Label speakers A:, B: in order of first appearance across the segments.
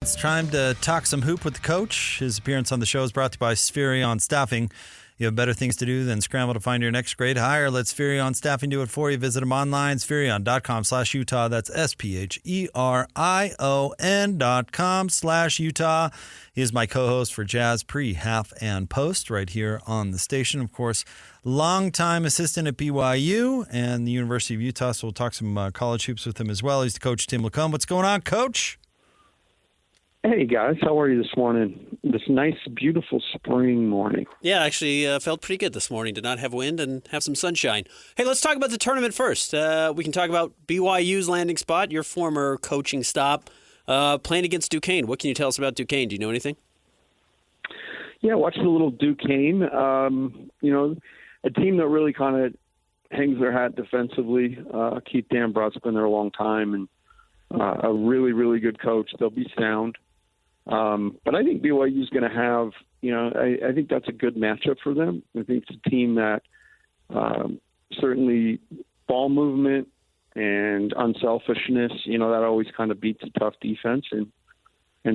A: It's time to talk some hoop with the coach. His appearance on the show is brought to you by Spherion Staffing. You have better things to do than scramble to find your next great hire. Let Spherion Staffing do it for you. Visit them online, spherion.com/Utah. That's SPHERION.com/Utah. He is my co-host for Jazz Pre, Half, and Post right here on the station. Of course, longtime assistant at BYU and the University of Utah, so we'll talk some college hoops with him as well. He's the coach, Tim LaComb. What's going on, Coach?
B: Hey, guys. How are you this morning? This nice, beautiful spring morning.
C: Yeah, actually felt pretty good this morning. Did not have wind and have some sunshine. Hey, let's talk about the tournament first. We can talk about BYU's landing spot, your former coaching stop, playing against Duquesne. What can you tell us about Duquesne? Do you know anything?
B: Yeah, watched a little Duquesne. A team that really kind of hangs their hat defensively. Keith Dambrot's been there a long time, and a really, really good coach. They'll be sound. But I think BYU is going to have, I think that's a good matchup for them. I think it's a team that certainly ball movement and unselfishness, that always kind of beats a tough defense. And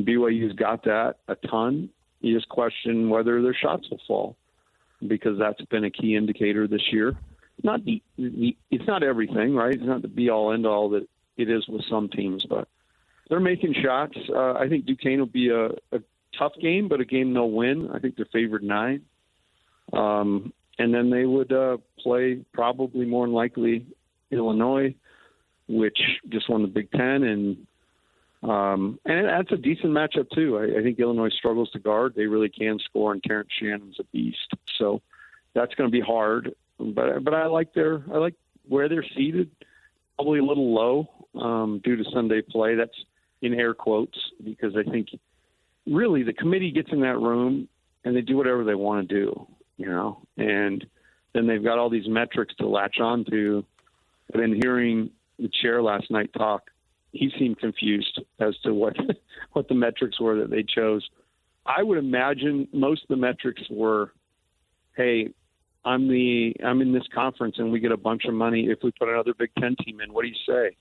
B: BYU's got that a ton. You just question whether their shots will fall, because that's been a key indicator this year. It's not everything, right? It's not the be-all, end-all that it is with some teams, but they're making shots. I think Duquesne will be a tough game, but a game they'll win. I think they're favored 9. And then they would play probably more than likely Illinois, which just won the Big Ten. And that's a decent matchup, too. I think Illinois struggles to guard. They really can score, and Terrence Shannon's a beast. So that's going to be hard. But I like where they're seated, probably a little low due to Sunday play. That's in air quotes, because I think really the committee gets in that room and they do whatever they want to do, and then they've got all these metrics to latch on to. But in hearing the chair last night talk, he seemed confused as to what the metrics were that they chose. I would imagine most of the metrics were, hey, I'm in this conference and we get a bunch of money if we put another Big Ten team in. What do you say?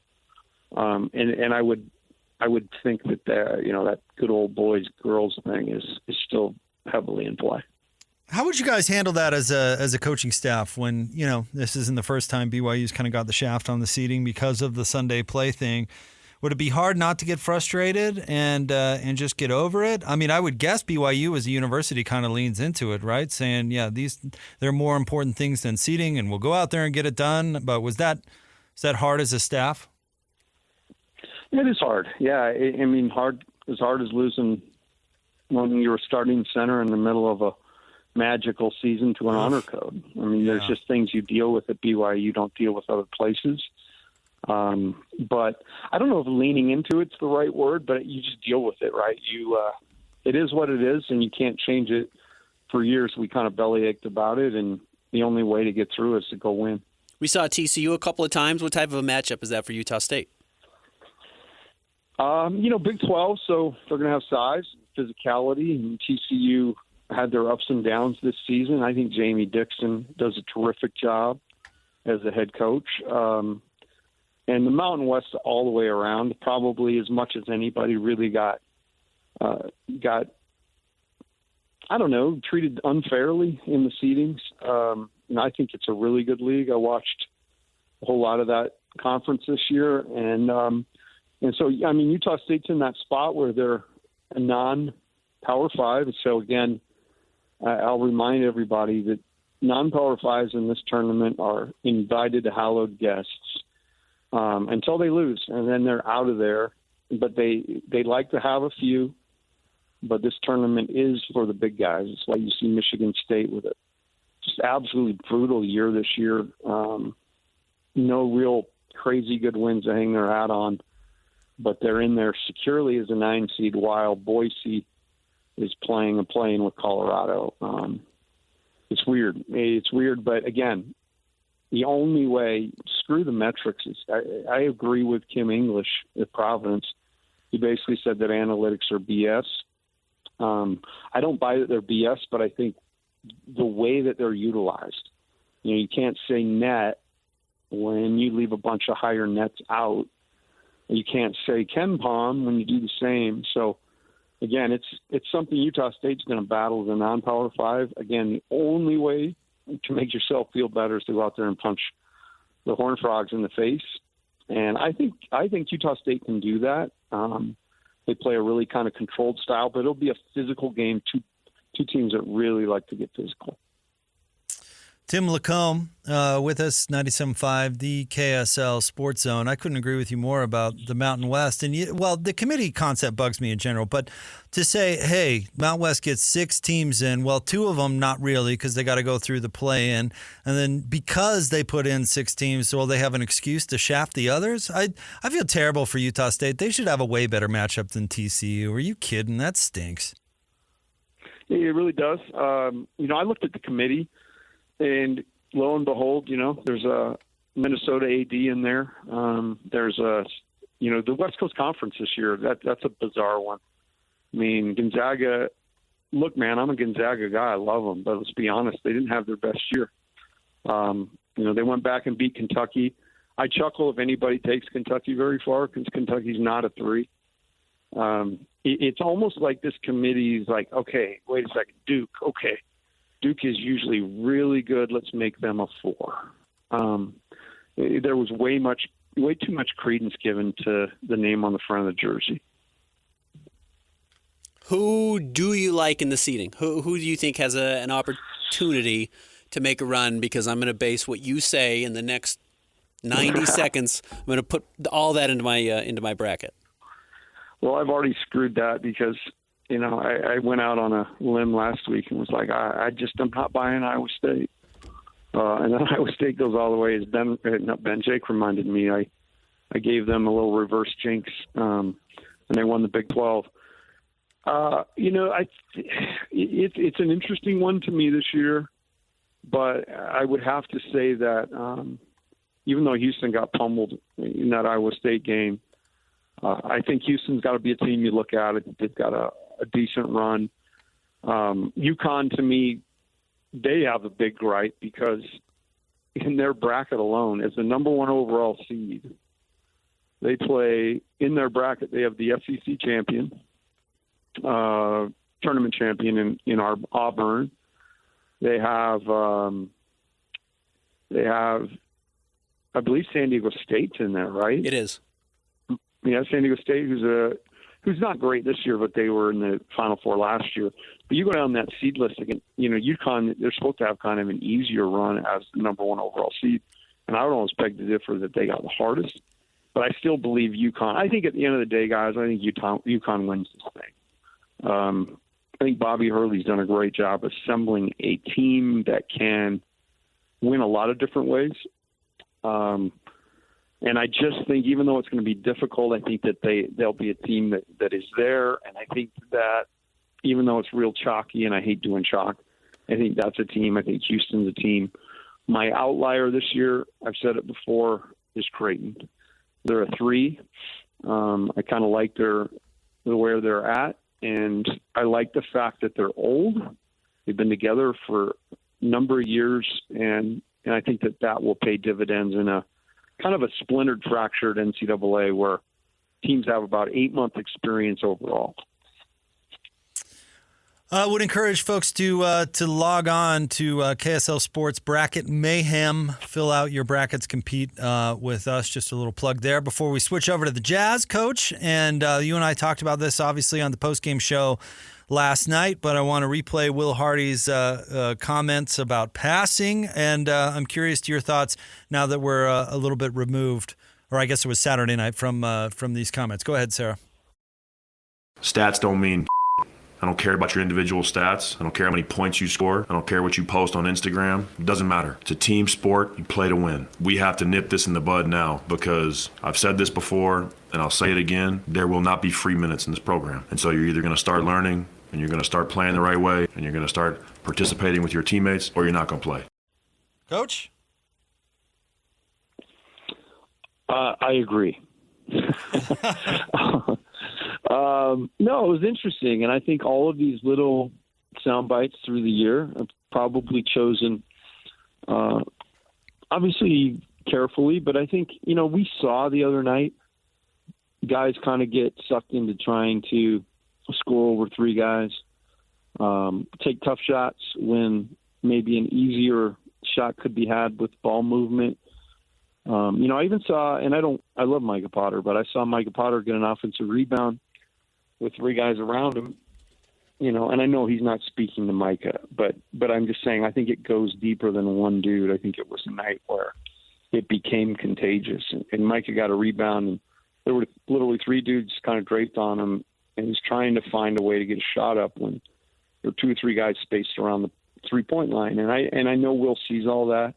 B: And I would think that that good old boys girls thing is still heavily in play.
A: How would you guys handle that as a coaching staff when this isn't the first time BYU's kind of got the shaft on the seating because of the Sunday play thing? Would it be hard not to get frustrated and just get over it? I mean, I would guess BYU as a university kind of leans into it, right? Saying, yeah, they're more important things than seating, and we'll go out there and get it done. But was that hard as a staff?
B: It is hard. Yeah, I mean, hard as losing when you're a starting center in the middle of a magical season to an honor code. I mean, there's just things you deal with at BYU you don't deal with other places. But I don't know if leaning into it's the right word, but you just deal with it, right? It is what it is, and you can't change it. For years, we kind of bellyached about it, and the only way to get through is to go win.
C: We saw TCU a couple of times. What type of a matchup is that for Utah State?
B: Big 12, so they're going to have size, physicality, and TCU had their ups and downs this season. I think Jamie Dixon does a terrific job as a head coach. And the Mountain West all the way around, probably as much as anybody really got treated unfairly in the seedings. And I think it's a really good league. I watched a whole lot of that conference this year. And so, I mean, Utah State's in that spot where they're a non-Power 5. So, again, I'll remind everybody that non-Power 5s in this tournament are invited to hallowed guests until they lose, and then they're out of there. But they like to have a few, but this tournament is for the big guys. It's why you see Michigan State with a just absolutely brutal year this year. No real crazy good wins to hang their hat on, but they're in there securely as a 9 seed while Boise is playing with Colorado. It's weird, but again, the only way, screw the metrics. I agree with Kim English at Providence. He basically said that analytics are BS. I don't buy that they're BS, but I think the way that they're utilized, you can't say net when you leave a bunch of higher nets out. You can't say Ken Palm when you do the same. So again, it's something Utah State's going to battle as a non-Power 5. Again, the only way to make yourself feel better is to go out there and punch the Horned Frogs in the face. And I think Utah State can do that. They play a really kind of controlled style, but it'll be a physical game. Two teams that really like to get physical.
A: Tim LaComb with us, 97.5, the KSL Sports Zone. I couldn't agree with you more about the Mountain West. And the committee concept bugs me in general, but to say, hey, Mountain West gets 6 teams in, well, 2 of them not really because they got to go through the play-in, and then because they put in 6 teams, well, they have an excuse to shaft the others. I feel terrible for Utah State. They should have a way better matchup than TCU. Are you kidding? That stinks.
B: Yeah, it really does. I looked at the committee. And lo and behold, there's a Minnesota AD in there. There's the West Coast Conference this year. That's a bizarre one. I mean, Gonzaga. Look, man, I'm a Gonzaga guy. I love them, but let's be honest, they didn't have their best year. They went back and beat Kentucky. I chuckle if anybody takes Kentucky very far because Kentucky's not a 3. It's almost like this committee is like, okay, wait a second, Duke, okay. Duke is usually really good. Let's make them a 4. There was way too much credence given to the name on the front of the jersey.
C: Who do you like in the seeding? Who do you think has an opportunity to make a run? Because I'm going to base what you say in the next 90 seconds. I'm going to put all that into my bracket. Well,
B: I've already screwed that because I went out on a limb last week and was like, I'm not buying Iowa State. And then Iowa State goes all the way. As Ben Jake reminded me, I gave them a little reverse jinx, and they won the Big 12. It's an interesting one to me this year, but I would have to say that even though Houston got pummeled in that Iowa State game, I think Houston's got to be a team you look at. They've got a decent run. UConn, to me, they have a big gripe because in their bracket alone, as the number 1 overall seed, they play in their bracket. They have the SEC champion, tournament champion in our Auburn. They have, I believe, San Diego State's in there, right?
C: It is.
B: Yeah, San Diego State, who's not great this year, but they were in the Final Four last year. But you go down that seed list again, UConn, they're supposed to have kind of an easier run as the number 1 overall seed. And I would almost beg to differ that they got the hardest. But I still believe UConn. I think at the end of the day, guys, I think UConn wins this thing. I think Bobby Hurley's done a great job assembling a team that can win a lot of different ways. And I just think, even though it's going to be difficult, I think that they'll be a team that is there. And I think that even though it's real chalky, and I hate doing chalk, I think that's a team. I think Houston's a team. My outlier this year, I've said it before, is Creighton. They're a 3. I kind of like where they're at, and I like the fact that they're old. They've been together for a number of years, and I think that will pay dividends in a kind of a splintered, fractured NCAA where teams have about 8-month experience overall.
A: I would encourage folks to log on to KSL Sports Bracket Mayhem. Fill out your brackets, compete with us. Just a little plug there before we switch over to the Jazz, Coach. And you and I talked about this, obviously, on the postgame show last night, but I want to replay Will Hardy's comments about passing, and I'm curious to your thoughts now that we're a little bit removed, or I guess it was Saturday night, from these comments. Go ahead, Sarah.
D: Stats don't mean I don't care about your individual stats. I don't care how many points you score. I don't care what you post on Instagram. It doesn't matter. It's a team sport. You play to win. We have to nip this in the bud now because I've said this before and I'll say it again. There will not be free minutes in this program. And so you're either going to start learning and you're going to start playing the right way and you're going to start participating with your teammates or you're not going to play.
A: Coach?
B: I agree. No, it was interesting, and I think all of these little sound bites through the year have probably chosen, obviously carefully, but I think, we saw the other night guys kind of get sucked into trying to score over 3 guys, take tough shots when maybe an easier shot could be had with ball movement. I even saw, and I love Micah Potter, but I saw Micah Potter get an offensive rebound with 3 guys around him, and I know he's not speaking to Micah, but I'm just saying, I think it goes deeper than one dude. I think it was a night where it became contagious, and Micah got a rebound, and there were literally 3 dudes kind of draped on him, and he's trying to find a way to get a shot up when there are 2 or 3 guys spaced around the 3-point line. And I know Will sees all that.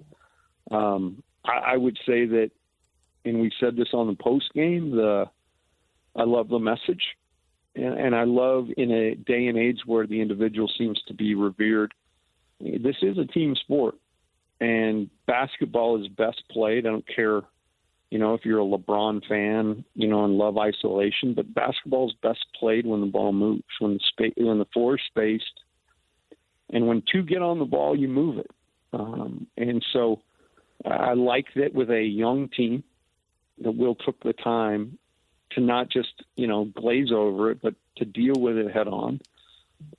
B: I would say that, and we said this on the post game, I love the message, and I love, in a day and age where the individual seems to be revered, this is a team sport, and basketball is best played. I don't care, if you're a LeBron fan, and love isolation, but basketball is best played when the ball moves, when the floor is spaced, and when 2 get on the ball, you move it. And so I like that with a young team that Will took the time to not just, glaze over it, but to deal with it head on.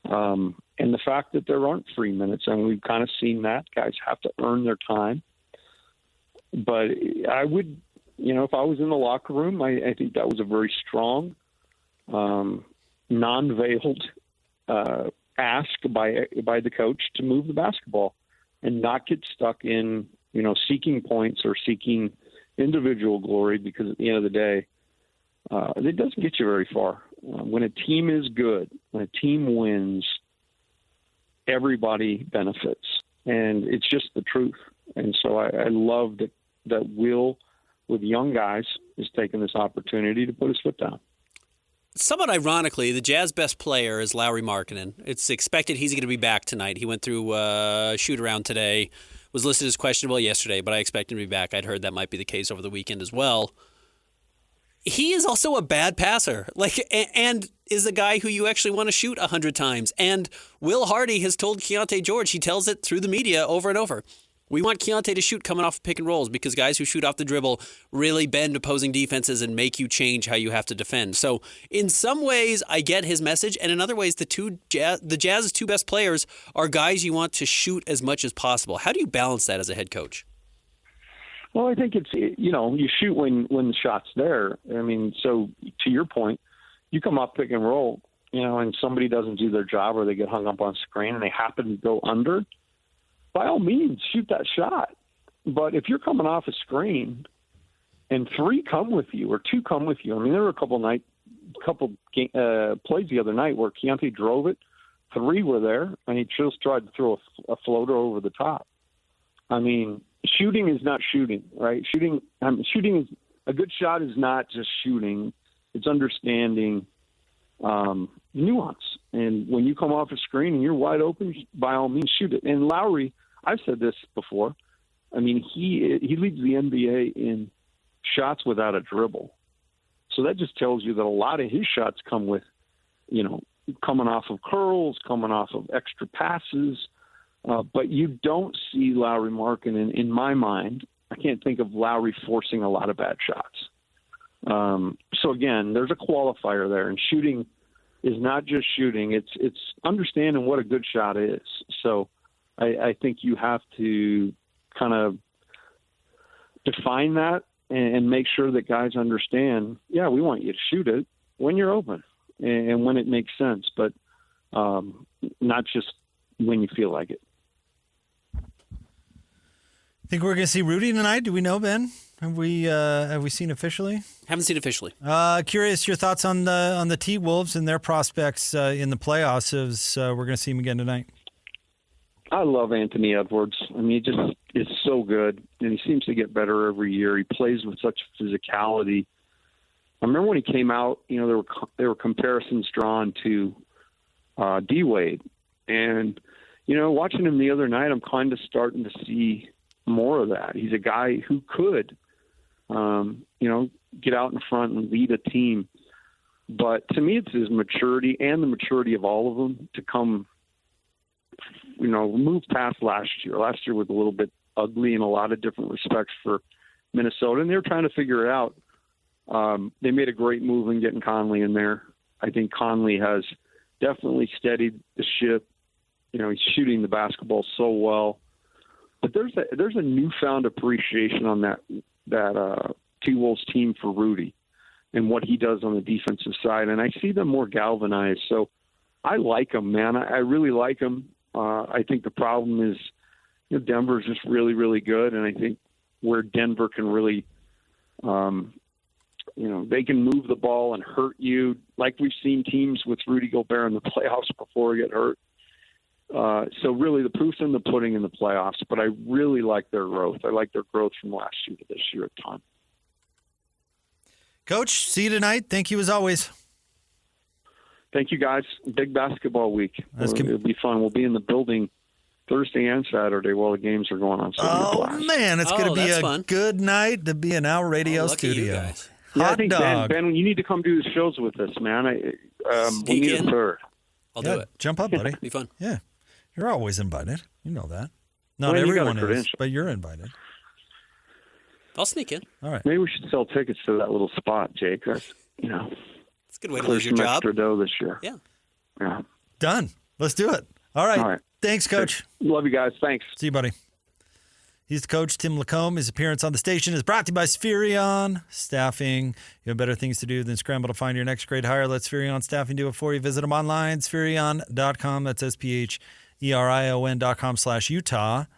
B: And the fact that there aren't free minutes, and we've kind of seen that. Guys have to earn their time. But I would, if I was in the locker room, I think that was a very strong, non-veiled ask by the coach to move the basketball and not get stuck in, seeking points or seeking individual glory, because at the end of the day, it doesn't get you very far. When a team is good, when a team wins, everybody benefits, and it's just the truth. And so I love that Will, with young guys, is taking this opportunity to put his foot down.
C: Somewhat ironically, the Jazz best player is Lauri Markkanen. It's expected he's going to be back tonight. He went through a shoot-around today, was listed as questionable yesterday, but I expect him to be back. I'd heard that might be the case over the weekend as well. He is also a bad passer, and is the guy who you actually want to shoot 100 times. And Will Hardy has told Keontae George, he tells it through the media over and over, we want Keontae to shoot coming off pick and rolls, because guys who shoot off the dribble really bend opposing defenses and make you change how you have to defend. So in some ways, I get his message, and in other ways, the Jazz's 2 best players are guys you want to shoot as much as possible. How do you balance that as a head coach?
B: Well, I think it's, you shoot when the shot's there. I mean, so to your point, you come off pick and roll, and somebody doesn't do their job, or they get hung up on screen and they happen to go under, by all means, shoot that shot. But if you're coming off a screen and 3 come with you or 2 come with you, I mean, there were a couple plays the other night where Keontae drove it, 3 were there, and he just tried to throw a floater over the top. I mean, shooting is not shooting, right? Shooting is a good shot is not just shooting; it's understanding nuance. And when you come off a screen and you're wide open, by all means, shoot it. And Lauri, I've said this before. I mean, he leads the NBA in shots without a dribble. So that just tells you that a lot of his shots come with, coming off of curls, coming off of extra passes. But you don't see Lauri Markkanen, in my mind. I can't think of Lauri forcing a lot of bad shots. So again, there's a qualifier there, and shooting is not just shooting; it's understanding what a good shot is. So I think you have to kind of define that and make sure that guys understand. Yeah, we want you to shoot it when you're open and when it makes sense, but not just when you feel like it.
A: Think we're going to see Rudy tonight? Do we know, Ben? Have we seen officially?
C: Haven't seen officially.
A: Curious your thoughts on the T-Wolves and their prospects in the playoffs as we're going to see them again tonight.
B: I love Anthony Edwards. I mean, he just is so good, and he seems to get better every year. He plays with such physicality. I remember when he came out, there were comparisons drawn to D-Wade. And, watching him the other night, I'm kind of starting to see more of that. He's a guy who could, get out in front and lead a team. But to me, it's his maturity and the maturity of all of them to come, move past last year. Last year was a little bit ugly in a lot of different respects for Minnesota, and they were trying to figure it out. They made a great move in getting Conley in there. I think Conley has definitely steadied the ship. You know, he's shooting the basketball so well. But there's a newfound appreciation on that T-Wolves team for Rudy and what he does on the defensive side. And I see them more galvanized. So I like him, man. I really like him. I think the problem is, you know, Denver's just really, really good. And I think where Denver can really, you know, they can move the ball and hurt you like we've seen teams with Rudy Gobert in the playoffs before he get hurt. So really the proof's in the pudding in the playoffs, but I really like their growth. I like their growth from last year to this year a ton.
A: Coach, see you tonight. Thank you as always.
B: Thank you, guys. Big basketball week. It'll be fun. We'll be in the building Thursday and Saturday while the games are going on. So
A: man, it's going to be a good night to be in our radio studio.
B: Hot I think
A: dog.
B: Ben, you need to come do the shows with us, man. We need a third.
C: I'll do it.
A: Jump up, buddy.
C: Be fun.
A: Yeah. You're always invited. You know that. Not everyone is, but you're invited.
C: I'll sneak in.
A: All right.
B: Maybe we should sell tickets to that little spot, Jake. That's, you know,
C: it's a good way to lose your job.
B: Extra dough this year.
C: Yeah.
A: Done. Let's do it. All right. Thanks, Coach.
B: Love you guys. Thanks.
A: See you, buddy. He's the coach, Tim LaComb. His appearance on the station is brought to you by Spherion Staffing. You have better things to do than scramble to find your next great hire. Let Spherion Staffing do it for you. Visit them online, spherion.com. That's SPHERION.com/Utah.